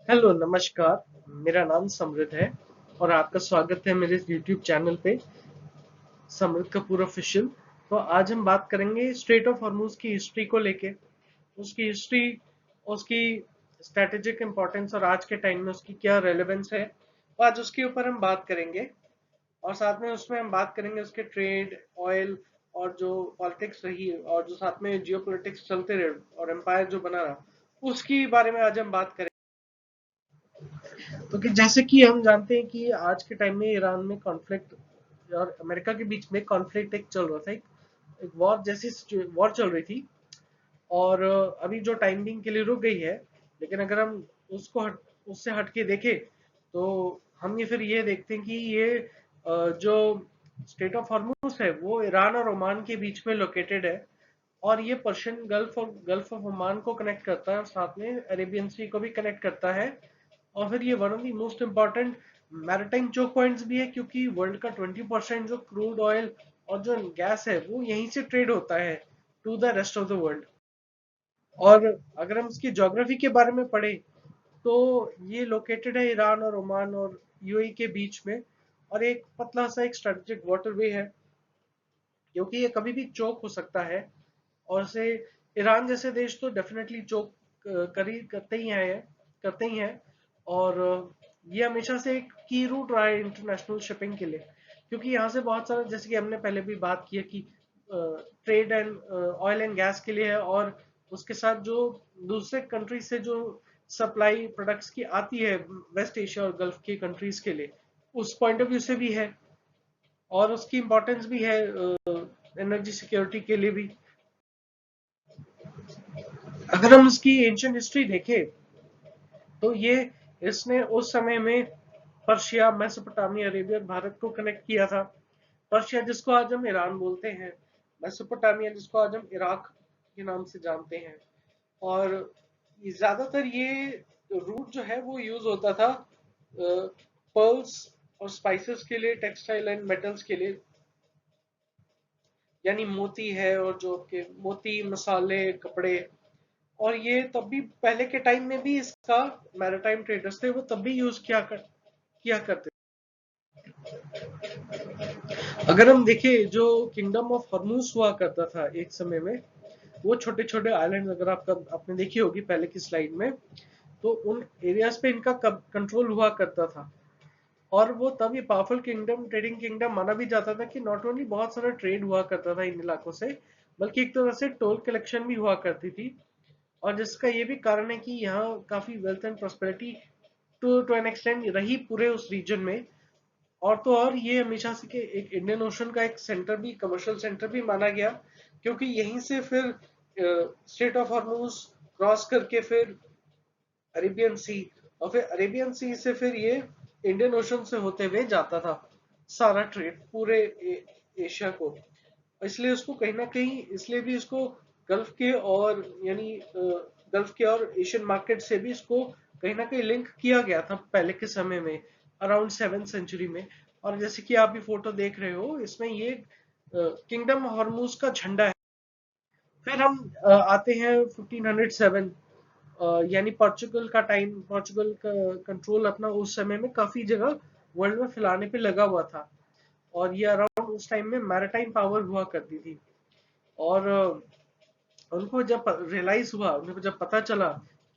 Hello नमस्कार। मेरा नाम समृद्ध है और आपका स्वागत है मेरे YouTube चैनल पे, समृद्ध कपूर ऑफिशियल। तो आज हम बात करेंगे स्ट्रेट ऑफ हॉर्मूज की हिस्ट्री को लेके, उसकी हिस्ट्री, उसकी स्ट्रेटेजिक इंपॉर्टेंस और आज के टाइम में उसकी क्या रेलेवेंस है। तो आज उसके ऊपर हम बात करेंगे और साथ में उसमें हम बात करेंगे उसके ट्रेड, ऑयल और जो पॉलिटिक्स रही और जो साथ में जियो पॉलिटिक्स चलते रहे और एम्पायर जो बना रहा, उसकी बारे में आज हम बात करेंगे। तो कि जैसे कि हम जानते हैं कि आज के टाइम में ईरान में कॉन्फ्लिक्ट और अमेरिका के बीच में कॉन्फ्लिक्ट एक चल रहा था, एक वॉर जैसी वॉर चल रही थी। और अभी जो टाइम बिंग के लिए रुक गई है, लेकिन अगर हम उससे हट के देखें तो हम ये फिर ये देखते हैं कि ये जो स्टेट ऑफ हॉर्मुज है वो ईरान और ओमान के बीच में लोकेटेड है। और ये पर्शियन गल्फ और गल्फ ऑफ ओमान को कनेक्ट करता है और साथ में अरेबियन सी को भी कनेक्ट करता है। और फिर ये one of the most important maritime choke points भी है, क्योंकि वर्ल्ड का 20% जो क्रूड ऑयल और जो गैस है वो यहीं से ट्रेड होता है to the rest of the world. और अगर हम इसकी ज्योग्राफी के बारे में पढ़े तो ये लोकेटेड है ईरान और ओमान और यूएई के बीच में। और एक पतला सा एक स्ट्रेटेजिक वाटरवे है, क्योंकि ये कभी भी चोक हो सकता है। और से ईरान जैसे देश तो डेफिनेटली चोक करी करते ही हैं। और ये हमेशा से एक की रूट रहा है इंटरनेशनल शिपिंग के लिए, क्योंकि यहाँ से बहुत सारा, जैसे कि हमने पहले भी बात की है कि trade and oil and gas के लिए है। और उसके साथ जो दूसरे कंट्री से जो सप्लाई प्रोडक्ट्स की आती है वेस्ट एशिया और गल्फ की कंट्रीज के लिए, उस पॉइंट ऑफ व्यू से भी है। और उसकी इम्पोर्टेंस भी है एनर्जी सिक्योरिटी के लिए भी। अगर हम इसकी एंशियंट हिस्ट्री देखें तो ये इसने उस समय में पर्शिया, मेसोपोटामिया, अरेबिया और भारत को कनेक्ट किया था। पर्शिया जिसको आज हम ईरान बोलते हैं, मेसोपोटामिया जिसको आज हम इराक के नाम से जानते हैं। और ज्यादातर ये रूट जो है वो यूज होता था पर्ल्स और स्पाइसेस के लिए, टेक्सटाइल एंड मेटल्स के लिए, यानी मोती है और जो के मोती, मसाले, कपड़े। और ये तब भी पहले के टाइम में भी इसका मैरिटाइम ट्रेडर्स थे, वो तब भी यूज किया करते। अगर हम देखें जो किंगडम ऑफ हॉर्मूज हुआ करता था एक समय में, वो छोटे छोटे आइलैंड, अगर आपने देखी होगी पहले की स्लाइड में, तो उन एरियाज पे इनका कंट्रोल हुआ करता था। और वो तब ये पावरफुल किंगडम, ट्रेडिंग किंगडम माना भी जाता था कि नॉट ओनली बहुत सारा ट्रेड हुआ करता था इन इलाकों से, बल्कि एक तरह से टोल कलेक्शन भी हुआ करती थी। और जिसका ये भी कारण है कि यहाँ काफी wealth and prosperity to an extent रही पूरे उस रीजन में। और तो और ये हमेशा से कि एक इंडियन ओशन का एक सेंटर भी, कमर्शियल सेंटर भी माना गया, क्योंकि यहीं से फिर स्ट्रेट ऑफ हॉर्मूज क्रॉस करके फिर अरेबियन सी, और फिर अरेबियन सी से फिर ये इंडियन ओशन से होते हुए जाता था सारा ट्रेड पूरे एशिया को। इसलिए उसको कहीं ना कहीं, इसलिए भी इसको गल्फ के और यानी गल्फ के और एशियन मार्केट से भी इसको कहीं ना कहीं लिंक किया गया था पहले के समय में, अराउंड 7th सेंचुरी में। और जैसे कि आप भी फोटो देख रहे हो, इसमें ये किंगडम हॉर्मूज का झंडा है। फिर हम आते हैं 1507, यानी पोर्चुगल का टाइम। पोर्चुगल का कंट्रोल अपना उस समय में काफी जगह वर्ल्ड में फैलाने पे लगा हुआ था। और ये अराउंड उस टाइम में मैरिटाइम पावर हुआ करती थी। और उनको जब रियलाइज हुआ, उनको जब पता चला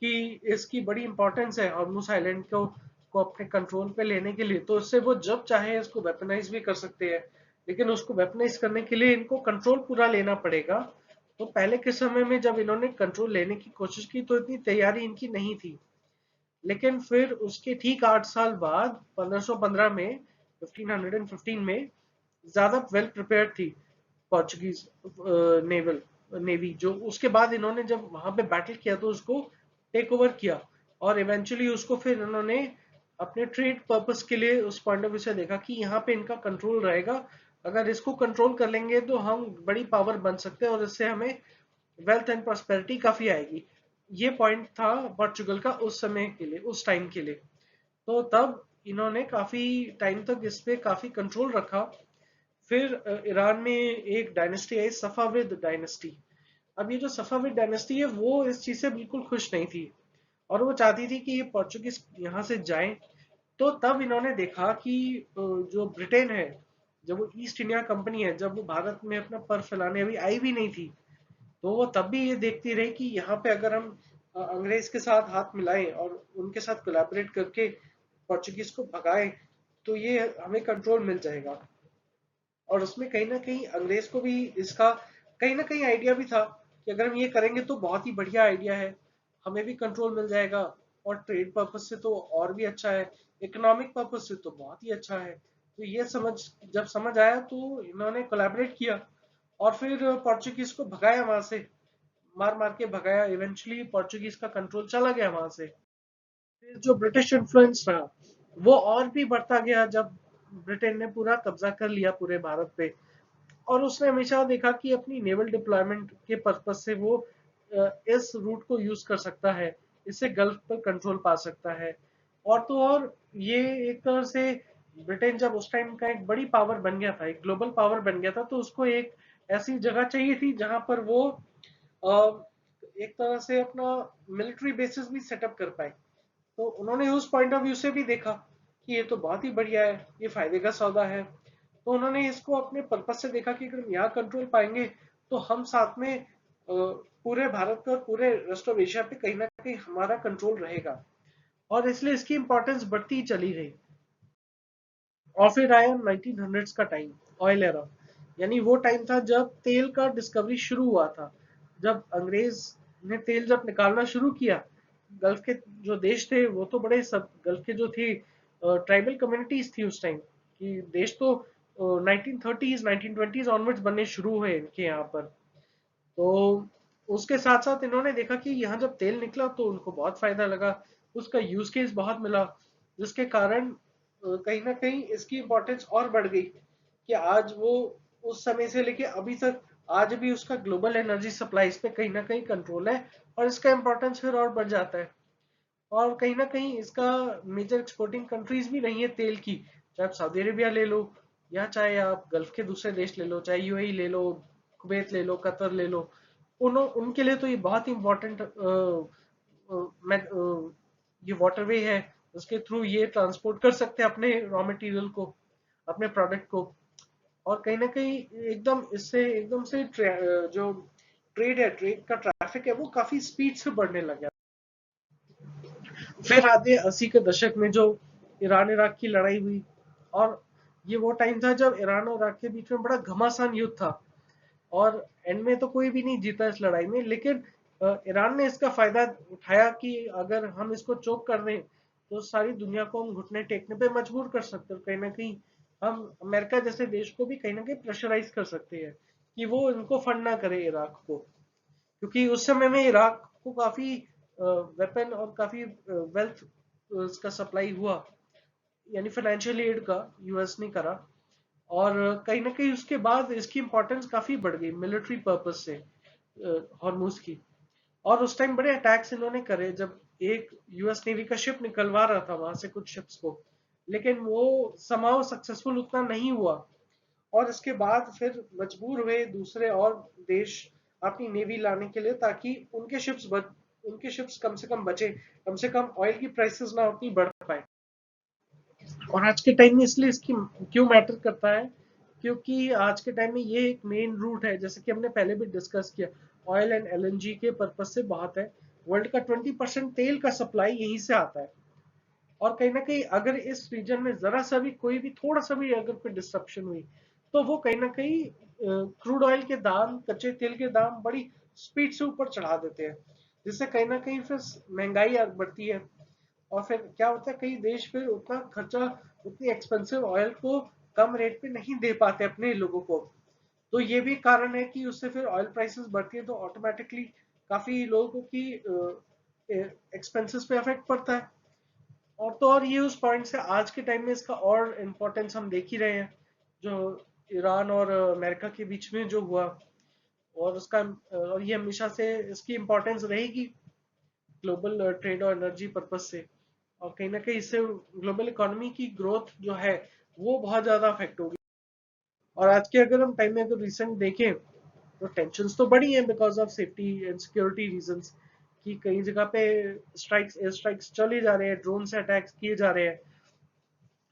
कि इसकी बड़ी इंपॉर्टेंस है हॉर्मुस आइलैंड को अपने कंट्रोल पे लेने के लिए, तो इससे वो जब चाहे इसको वेपनाइज भी कर सकते हैं। लेकिन उसको वेपनाइज करने के लिए इनको कंट्रोल पूरा लेना पड़ेगा। तो पहले के समय में जब इन्होंने कंट्रोल लेने की कोशिश की तो इतनी तैयारी इनकी नहीं थी। लेकिन फिर उसके ठीक 8 साल बाद 1515 में, 1515 में, ज्यादा वेल प्रिपेयर्ड थी पोर्चुगीज नेवल नेवी, जो उसके बाद इन्होंने जब वहां पे बैटल किया तो उसको टेक ओवर किया। और इवेंचुअली उसको फिर इन्होंने अपने ट्रेड पर्पस के लिए उस पॉइंट ऑफ व्यू से देखा कि यहाँ पे इनका कंट्रोल रहेगा, अगर इसको कंट्रोल कर लेंगे तो हम बड़ी पावर बन सकते हैं और इससे हमें वेल्थ एंड प्रॉस्पेरिटी काफी आएगी। ये पॉइंट था पोर्चुगल का उस समय के लिए, उस टाइम के लिए। तो तब इन्होंने काफी टाइम तक इस पे काफी कंट्रोल रखा। फिर ईरान में एक डायनेस्टी आई, सफाविद डायनेस्टी। अब ये जो सफाविद डायनेस्टी है वो इस चीज से बिल्कुल खुश नहीं थी। और वो चाहती थी कि ये पोर्चुगीज यहाँ से जाएं। तो तब इन्होंने देखा कि जो ब्रिटेन है, जब वो ईस्ट इंडिया कंपनी है, जब वो भारत में अपना पर फैलाने अभी आई भी नहीं थी, तो वो तब भी ये देखती रही कि यहाँ पे अगर हम अंग्रेज के साथ हाथ मिलाएं और उनके साथ कोलैबोरेट करके पोर्चुगीज को भगाएं, तो ये हमें कंट्रोल मिल जाएगा। और उसमें कहीं ना कहीं अंग्रेज को भी इसका कहीं ना कहीं आइडिया भी था कि अगर हम ये करेंगे तो बहुत ही बढ़िया आइडिया है, हमें भी कंट्रोल मिल जाएगा, और ट्रेड पर्पज से तो और भी अच्छा है, इकोनॉमिक पर्पज से तो बहुत ही अच्छा है। तो ये जब समझ आया तो इन्होंने कोलैबोरेट किया और फिर पोर्चुगीज को भगाया वहां से, मार मार के भगाया। इवेंचुअली पोर्चुगीज का कंट्रोल चला गया वहां से। फिर जो ब्रिटिश इन्फ्लुएंस रहा वो और भी बढ़ता गया जब ब्रिटेन ने पूरा कब्जा कर लिया पूरे भारत पे। और उसने हमेशा देखा कि अपनी नेवल डिप्लॉयमेंट के पर्पज से वो इस रूट को यूज कर सकता है, इससे गल्फ पर कंट्रोल पा सकता है। और तो और ये एक तरह से ब्रिटेन जब उस टाइम का एक बड़ी पावर बन गया था, एक ग्लोबल पावर बन गया था, तो उसको एक ऐसी जगह चाहिए थी जहां पर वो एक तरह से अपना मिलिट्री बेसिस भी सेटअप कर पाए। तो उन्होंने उस पॉइंट ऑफ व्यू से भी देखा कि ये तो बहुत ही बढ़िया है, ये फायदे का सौदा है। तो उन्होंने इसको अपने पर्पज से देखा कि अगर हम यहाँ कंट्रोल पाएंगे तो हम साथ में पूरे भारत पर, पूरे रेस्ट ऑफ एशिया पे कहीं ना कहीं हमारा कंट्रोल रहेगा। और इसलिए इसकी इंपॉर्टेंस बढ़ती ही चली गई। और फिर आया 1900s का टाइम, ऑयल एरा। यानी वो टाइम था जब तेल का डिस्कवरी शुरू हुआ था। जब अंग्रेज ने तेल जब निकालना शुरू किया, गल्फ के जो देश थे वो तो बड़े सब, गल्फ के जो थे ट्राइबल कम्युनिटीज थी उस टाइम कि देश तो 1930s 1920s ऑनवर्ड्स बनने शुरू हुए इनके यहाँ पर। तो उसके साथ साथ इन्होंने देखा कि यहाँ जब तेल निकला तो उनको बहुत फायदा लगा, उसका यूज केस बहुत मिला, जिसके कारण कहीं ना कहीं इसकी इंपॉर्टेंस और बढ़ गई कि आज वो उस समय से लेके अभी तक आज भी उसका ग्लोबल एनर्जी सप्लाईज पे कहीं ना कहीं कंट्रोल है। और इसका इंपॉर्टेंस फिर और बढ़ जाता है। और कहीं ना कहीं इसका मेजर एक्सपोर्टिंग कंट्रीज भी नहीं है तेल की, चाहे आप सऊदी अरेबिया ले लो, या चाहे आप गल्फ के दूसरे देश ले लो, चाहे यूएई ले लो, कुवैत ले लो, कतर ले लो। उनके लिए तो ये बहुत ही इंपॉर्टेंट ये वाटरवे है, उसके थ्रू ये ट्रांसपोर्ट कर सकते हैं अपने रॉ मटेरियल को, अपने प्रोडक्ट को। और कहीं ना कहीं एकदम इससे एकदम से जो ट्रेड है, ट्रेड का ट्रैफिक है, वो काफी स्पीड से बढ़ने लगा। फिर आते 80 के दशक में जो ईरान इराक की लड़ाई हुई। और ये वो टाइम था जब ईरान और इराक के बीच में बड़ा घमासान युद्ध था। और एंड में तो कोई भी नहीं जीता इस लड़ाई में, लेकिन ईरान ने इसका फायदा उठाया कि अगर हम इसको चोक कर दें तो सारी दुनिया को हम घुटने टेकने पे मजबूर कर सकते हैं। कहीं ना कहीं हम अमेरिका जैसे देश को भी कहीं ना कहीं प्रेशराइज कर सकते हैं कि वो इनको फंड ना करे इराक को। क्योंकि उस समय में इराक को काफी वेपन और काफी वेल्थ का सप्लाई हुआ, यानी फाइनेंशियल एड का यूएस ने करा। और कहीं ना कहीं उसके बाद इसकी इंपॉर्टेंस काफी बढ़ गई मिलिट्री पर्पज से हॉर्मूज की। और उस टाइम बड़े अटैक्स इन्होंने करे जब एक यूएस नेवी का शिप निकलवा रहा था वहां से कुछ शिप्स को, लेकिन वो समाव सक्सेसफुल उतना नहीं हुआ। और इसके बाद फिर मजबूर हुए दूसरे और देश अपनी नेवी लाने के लिए, ताकि उनके शिप्स कम से कम बचे, कम से कम ऑयल की प्राइसेस ना उतनी बढ़ पाए। और आज के टाइम में इसलिए इसकी क्यों मैटर करता है, क्योंकि आज के टाइम में ये एक मेन रूट है, जैसे कि हमने पहले भी डिस्कस किया, ऑयल एंड एलएनजी के पर्पज से बहुत है। वर्ल्ड का 20% तेल का सप्लाई यहीं से आता है। और कहीं ना कहीं अगर इस रीजन में जरा सा भी कोई भी थोड़ा सा भी अगर कोई डिस्ट्रप्शन हुई, तो वो कहीं ना कहीं क्रूड ऑयल के दाम, कच्चे तेल के दाम बड़ी स्पीड से ऊपर चढ़ा देते हैं, जिससे कहीं ना कहीं फिर महंगाई बढ़ती है। और फिर क्या होता है, कई देश फिर उतना खर्चा, उतनी एक्सपेंसिव ऑयल को कम रेट पे नहीं दे पाते अपने लोगों को। तो ये भी कारण है कि उससे फिर ऑयल प्राइसेस बढ़ती है, तो ऑटोमेटिकली काफी लोगों की एक्सपेंसेस पे इफेक्ट पड़ता है। और तो और ये उस पॉइंट से आज के टाइम में इसका और इम्पोर्टेंस हम देख ही रहे हैं, जो ईरान और अमेरिका के बीच में जो हुआ। और उसका और ये हमेशा से इसकी इम्पोर्टेंस रहेगी ग्लोबल ट्रेड और एनर्जी पर्पज से। और कहीं ना कहीं इससे ग्लोबल इकोनॉमी की ग्रोथ जो है वो बहुत ज्यादा अफेक्ट होगी। और आज के अगर हम टाइम में अगर रिसेंट देखें तो टेंशन तो बढ़ी है because of safety and security reasons. कि कई जगह पे स्ट्राइक्स एयर स्ट्राइक्स चले जा रहे हैं, ड्रोन से अटैक्स किए जा रहे हैं,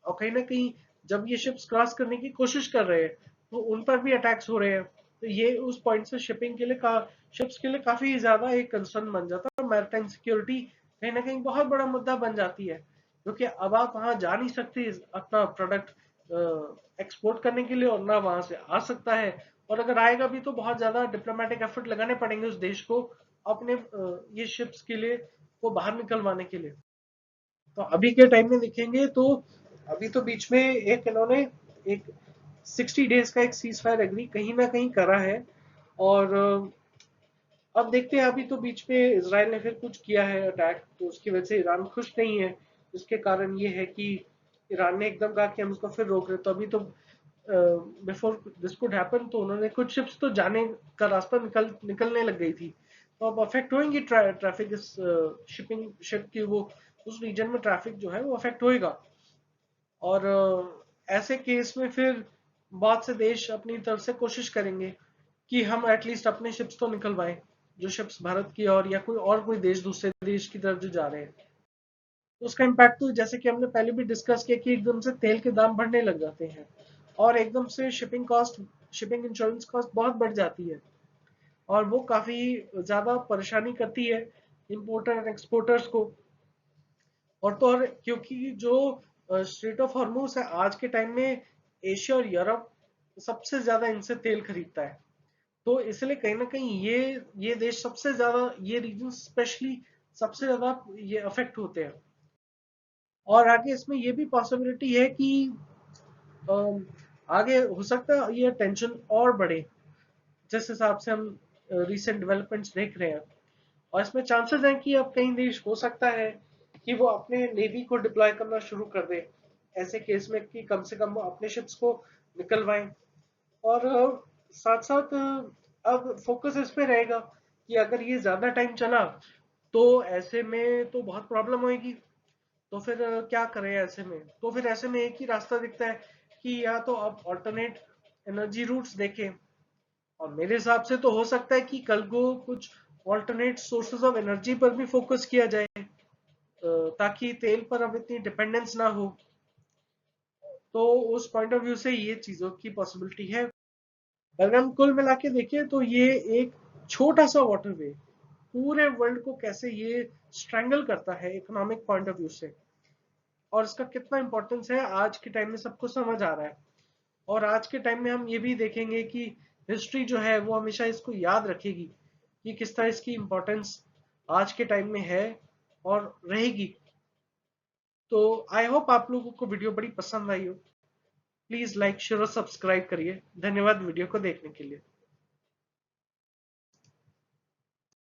और कहीं ना कहीं जब ये शिप्स क्रॉस करने की कोशिश कर रहे हैं तो उन पर भी अटैक्स हो रहे हैं। तो ये उस पॉइंट से शिपिंग के लिए शिप्स के लिए काफी ज्यादा एक कंसर्न बन जाता है। मैरिटाइम सिक्योरिटी कहीं ना कहीं बहुत बड़ा मुद्दा बन जाती है, क्योंकि अब आप वहां जा नहीं सकते अपना प्रोडक्ट एक्सपोर्ट करने के लिए, और ना वहां से आ सकता है, और अगर आएगा भी तो बहुत ज्यादा डिप्लोमेटिक एफर्ट लगाने पड़ेंगे उस देश को अपने ये शिप्स के लिए को बाहर निकलवाने के लिए। तो अभी के टाइम में देखेंगे तो अभी तो बीच में एक इन्होंने एक 60 डेज का एक सीज फायर एग्री कहीं ना कहीं करा है, और अब देखते हैं। अभी तो बीच में इसराइल ने फिर कुछ किया है अटैक, तो उसकी वजह से ईरान खुश नहीं है। उसके कारण ये है कि ईरान ने एकदम कहा कि हम इसको फिर रोक रहे। तो अभी तो बिफोर दिस कुड हैपन तो उन्होंने कुछ शिप्स तो जाने का रास्ता निकलने लग गई थी। तो अब अफेक्ट होंगी ट्रैफिक, इस शिपिंग शिप की, वो उस रीजन में ट्रैफिक जो है वो अफेक्ट होएगा। और ऐसे केस में फिर बहुत से देश अपनी तरफ से कोशिश करेंगे कि हम एटलीस्ट अपने शिप्स तो निकलवाएं, जो शिप्स भारत की और कोई देश दूसरे देश की तरफ जो जा रहे हैं। तो उसका इम्पैक्ट तो जैसे कि हमने पहले भी डिस्कस किया कि एकदम से तेल के दाम बढ़ने लग जाते हैं, और एकदम से शिपिंग इंश्योरेंस कॉस्ट बहुत बढ़ जाती है, और वो काफी ज्यादा परेशानी करती है इंपोर्टर एंड एक्सपोर्टर्स को। और तो और क्योंकि जो स्ट्रेट ऑफ हॉर्मूज है आज के टाइम में एशिया और यूरोप सबसे ज्यादा इनसे तेल खरीदता है, तो इसलिए कहीं ना कहीं ये देश सबसे ज्यादा, ये रीजन स्पेशली सबसे ज्यादा ये अफेक्ट होते हैं। और आगे इसमें ये भी पॉसिबिलिटी है कि अम, आगे हो सकता है ये टेंशन और बढ़े, जिस हिसाब से हम रिसेंट डेवलपमेंट्स देख रहे हैं। और इसमें चांसेस हैं कि अब कई देश हो सकता है कि वो अपने नेवी को डिप्लॉय करना शुरू कर दे ऐसे केस में, कि कम से कम वो अपने शिप्स को निकलवाएं। और साथ साथ अब फोकस इस पे रहेगा कि अगर ये ज्यादा टाइम चला तो ऐसे में तो बहुत प्रॉब्लम होगी। तो फिर क्या करें ऐसे में? तो फिर ऐसे में एक ही रास्ता दिखता है कि या तो आप ऑल्टरनेट एनर्जी रूट्स देखें, और मेरे हिसाब से तो हो सकता है कि कल को कुछ ऑल्टरनेट सोर्सेज ऑफ एनर्जी पर भी फोकस किया जाए, ताकि तेल पर अब इतनी डिपेंडेंस ना हो। तो उस पॉइंट ऑफ व्यू से ये चीजों की पॉसिबिलिटी है। अगर हम कुल मिला के देखें तो ये एक छोटा सा वाटरवे पूरे वर्ल्ड को कैसे ये स्ट्रैंगल करता है इकोनॉमिक पॉइंट ऑफ व्यू से, और इसका कितना इंपॉर्टेंस है आज के टाइम में सबको समझ आ रहा है। और आज के टाइम में हम ये भी देखेंगे कि हिस्ट्री जो है वो हमेशा इसको याद रखेगी कि किस तरह इसकी इंपॉर्टेंस आज के टाइम में है और रहेगी। तो आई होप आप लोगों को वीडियो बड़ी पसंद आई हो। प्लीज लाइक शेयर और सब्सक्राइब करिए। धन्यवाद वीडियो को देखने के लिए।